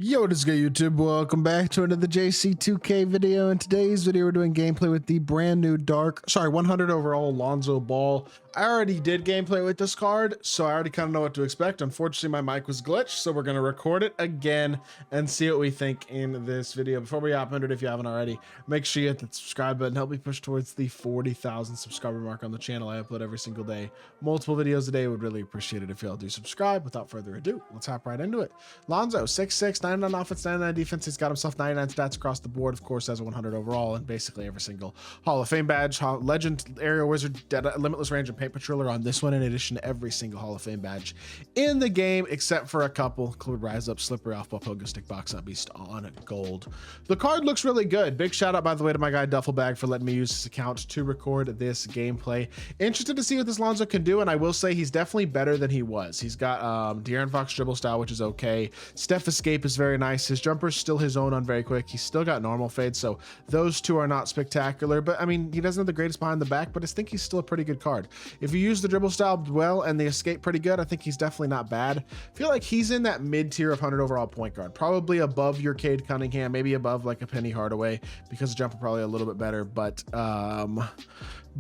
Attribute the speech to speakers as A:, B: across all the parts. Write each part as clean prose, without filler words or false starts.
A: Yo, what is good, YouTube? Welcome back to another JC2K video. In today's video, we're doing gameplay with the brand new 100 overall Lonzo ball. I already did gameplay with this card, so I already kind of know what to expect. Unfortunately, my mic was glitched, so we're going to record it again and see what we think in this video. Before we hop into it, if you haven't already, make sure you hit the subscribe button. Help me push towards the 40,000 subscriber mark on the channel. I upload every single day, multiple videos a day. Would really appreciate it if y'all do subscribe. Without further ado, let's hop right into it. Lonzo, 6'6", 99 offense, 99 defense. He's got himself 99 stats across the board. Of course, has a 100 overall and basically every single Hall of Fame badge, Legend, Aerial Wizard, Limitless Range, and Paint Patroller on this one, in addition to every single Hall of Fame badge in the game, except for a couple, include Rise Up, Slippery Off, Pogo Stick, Box Up Beast on gold. The card looks really good. Big shout out, by the way, to my guy Duffelbag for letting me use his account to record this gameplay. Interested to see what this Lonzo can do, and I will say he's definitely better than he was. He's got De'Aaron Fox dribble style, which is okay. Steph escape is very nice. His jumper's still his own on very quick. He's still got normal fade, so those two are not spectacular, but I mean, he doesn't have the greatest behind the back, but I think he's still a pretty good card. If you use the dribble style well and the escape pretty good, I think he's definitely not bad. I feel like he's in that mid tier of 100 overall point guard, probably above your Cade Cunningham, maybe above like a Penny Hardaway, because the jumper probably a little bit better, but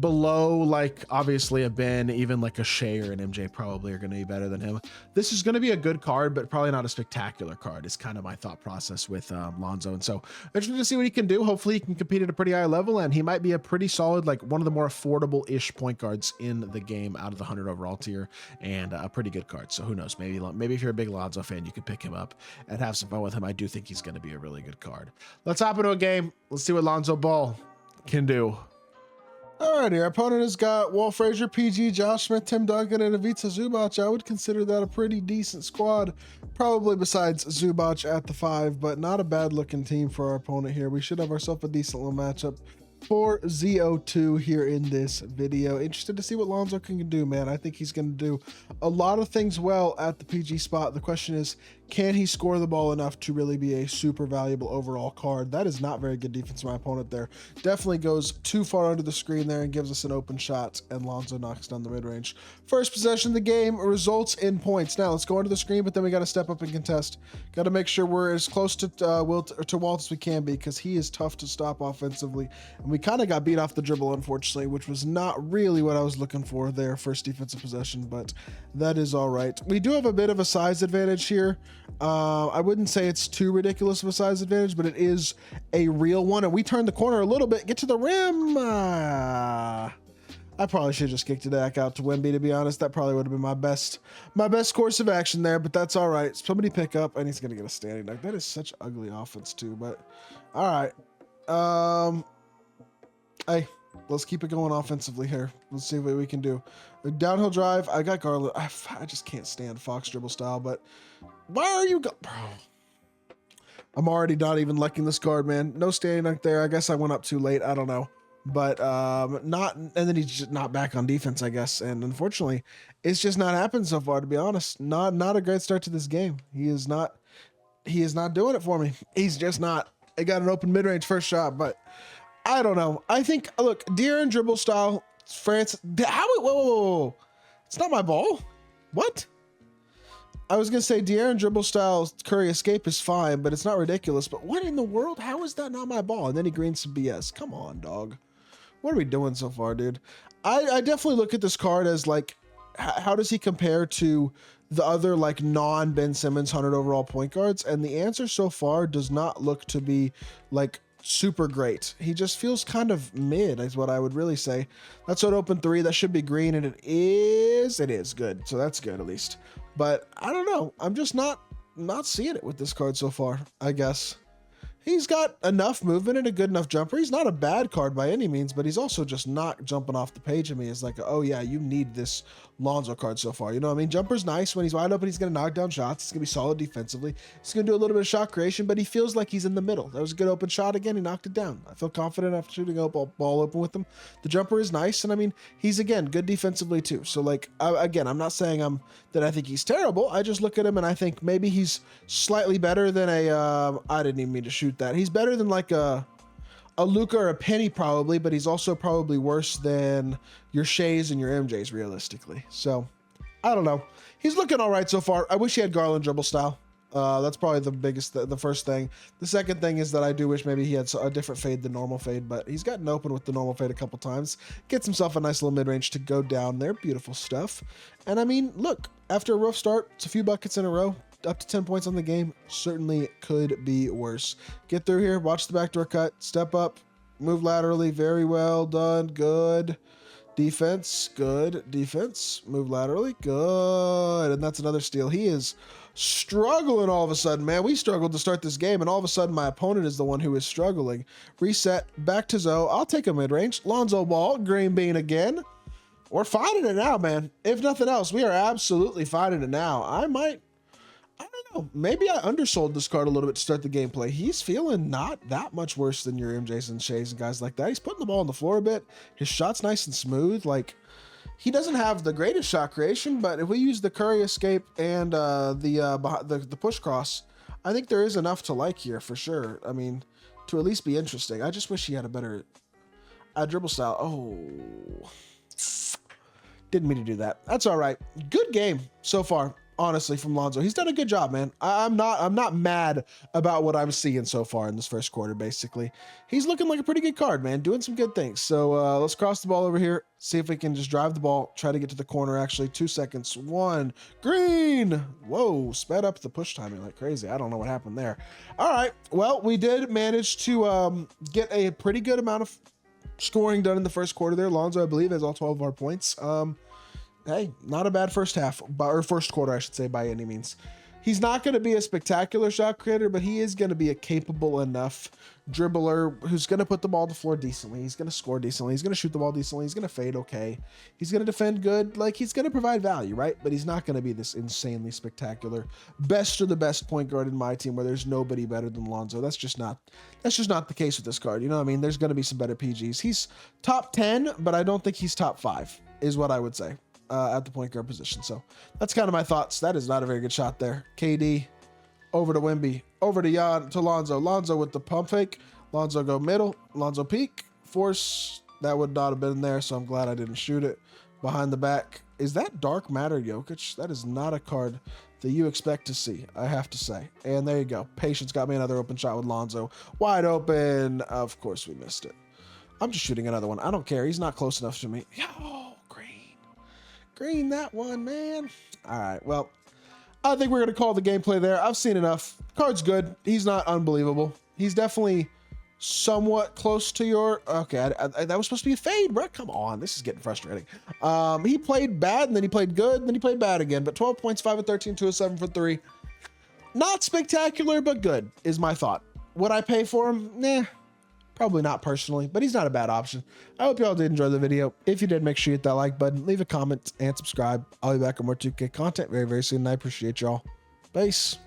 A: below like obviously a Ben, even like a Shea or an MJ probably are going to be better than him. This is going to be a good card, but probably not a spectacular card is kind of my thought process with Lonzo. And so interested to see what he can do. Hopefully he can compete at a pretty high level, and he might be a pretty solid, like one of the more affordable-ish point guards in the game out of the 100 overall tier, and a pretty good card. So who knows, maybe if you're a big Lonzo fan, you could pick him up and have some fun with him. I do think he's going to be a really good card. Let's hop into a game. Let's see what Lonzo Ball can do. Alrighty, our opponent has got Walt Frazier, PG, Josh Smith, Tim Duncan, and Ivica Zubac. I would consider that a pretty decent squad, probably besides Zubac at the 5, but not a bad looking team for our opponent here. We should have ourselves a decent little matchup for ZO2 here in this video. Interested to see what Lonzo can do, man. I think he's going to do a lot of things well at the PG spot. The question is, can he score the ball enough to really be a super valuable overall card? That is not very good defense from my opponent there. Definitely goes too far under the screen there and gives us an open shot, and Lonzo knocks down the mid-range. First possession of the game results in points. Now let's go under the screen, but then we got to step up and contest. Got to make sure we're as close to Walt as we can be, because he is tough to stop offensively. And we kind of got beat off the dribble, unfortunately, which was not really what I was looking for there, first defensive possession, but that is all right. We do have a bit of a size advantage here. I wouldn't say it's too ridiculous of a size advantage, but it is a real one. And we turn the corner a little bit, get to the rim. I probably should have just kicked it back out to Wemby, to be honest. That probably would have been my best course of action there, but that's all right. Somebody pick up, and he's going to get a standing dunk. That is such ugly offense too, but all right. Hey, let's keep it going offensively here. Let's see what we can do. A downhill drive. I got Garland. I just can't stand Fox dribble style, but why are you bro? I'm already not even liking this card, man. No standing dunk there. I guess I went up too late. I don't know, but not. And then he's just not back on defense, I guess. And unfortunately, it's just not happened so far. To be honest, not a great start to this game. He is not doing it for me. He's just not. I got an open mid-range first shot, but I don't know. I think, look, De'Aaron dribble style, France. Whoa. It's not my ball. What? I was going to say De'Aaron dribble style Curry escape is fine, but it's not ridiculous. But what in the world? How is that not my ball? And then he greens some BS. Come on, dog. What are we doing so far, dude? I definitely look at this card as like, how does he compare to the other like non-Ben Simmons 100 overall point guards? And the answer so far does not look to be like super great. He just feels kind of mid is what I would really say. That's an open 3. That should be green, and it is good. So that's good at least. But I don't know. I'm just not seeing it with this card so far, I guess. He's got enough movement and a good enough jumper. He's not a bad card by any means, but he's also just not jumping off the page at me. It's like, oh yeah, you need this Lonzo card so far. You know what I mean? Jumper's nice. When he's wide open, he's going to knock down shots. It's going to be solid defensively. He's going to do a little bit of shot creation, but he feels like he's in the middle. That was a good open shot again. He knocked it down. I feel confident after shooting a ball open with him. The jumper is nice, and I mean, he's, again, good defensively too. So, like, again, I'm not saying that I think he's terrible. I just look at him, and I think maybe he's slightly better than I didn't even mean to shoot that. He's better than, like, a Luka or a Penny probably, but he's also probably worse than your Shays and your MJs realistically. So I don't know. He's looking all right so far. I wish he had Garland dribble style. That's probably the biggest, the first thing. The second thing is that I do wish maybe he had a different fade than normal fade, but he's gotten open with the normal fade a couple times. Gets himself a nice little mid-range to go down there. Beautiful stuff. And I mean, look, after a rough start, it's a few buckets in a row, up to 10 points on the game. Certainly could be worse. Get through here, watch the backdoor cut, step up, move laterally. Very well done. Good. Defense, good. Defense, move laterally, good. And that's another steal. He is struggling all of a sudden, man. We struggled to start this game, and all of a sudden my opponent is the one who is struggling. Reset, back to Zoe. I'll take a mid-range. Lonzo ball, green bean again. We're fighting it now, man. If nothing else, we are absolutely fighting it now. I don't know. Maybe I undersold this card a little bit to start the gameplay. He's feeling not that much worse than your MJs and Shays and guys like that. He's putting the ball on the floor a bit. His shot's nice and smooth. Like, he doesn't have the greatest shot creation, but if we use the Curry escape and the push cross, I think there is enough to like here for sure. I mean, to at least be interesting. I just wish he had a better dribble style. Oh, didn't mean to do that. That's all right. Good game so far. Honestly, from Lonzo, he's done a good job, man. I'm not mad about what I'm seeing so far in this first quarter. Basically, he's looking like a pretty good card, man, doing some good things. So let's cross the ball over here, see if we can just drive the ball, try to get to the corner. Actually, 2 seconds. One, green. Whoa, sped up the push timing like crazy. I don't know what happened there. All right, well, we did manage to get a pretty good amount of scoring done in the first quarter there. Lonzo, I believe, has all 12 of our points. Hey, not a bad first half, or first quarter, I should say, by any means. He's not going to be a spectacular shot creator, but he is going to be a capable enough dribbler who's going to put the ball on the floor decently. He's going to score decently. He's going to shoot the ball decently. He's going to fade okay. He's going to defend good. Like, he's going to provide value, right? But he's not going to be this insanely spectacular best of the best point guard in my team where there's nobody better than Lonzo. That's just not the case with this card. You know what I mean? There's going to be some better PGs. He's top 10, but I don't think he's top 5 is what I would say. At the point guard position. So that's kind of my thoughts. That is not a very good shot there. KD over to Wemby, over to Lonzo. Lonzo with the pump fake. Lonzo go middle. Lonzo peek. Force. That would not have been there, so I'm glad I didn't shoot it. Behind the back. Is that Dark Matter Jokic? That is not a card that you expect to see, I have to say. And there you go. Patience got me another open shot with Lonzo. Wide open. Of course we missed it. I'm just shooting another one. I don't care. He's not close enough to me. Green that one, man. All right, well, I think we're going to call the gameplay there. I've seen enough. Card's good. He's not unbelievable. He's definitely somewhat close to your... Okay, that was supposed to be a fade, bro. Come on, this is getting frustrating. He played bad, and then he played good, and then he played bad again. But 12 points, 5 of 13, 2 of 7 for 3. Not spectacular, but good is my thought. Would I pay for him? Nah. Probably not personally, but he's not a bad option. I hope y'all did enjoy the video. If you did, make sure you hit that like button, leave a comment, and subscribe. I'll be back with more 2K content very, very soon, and I appreciate y'all. Peace.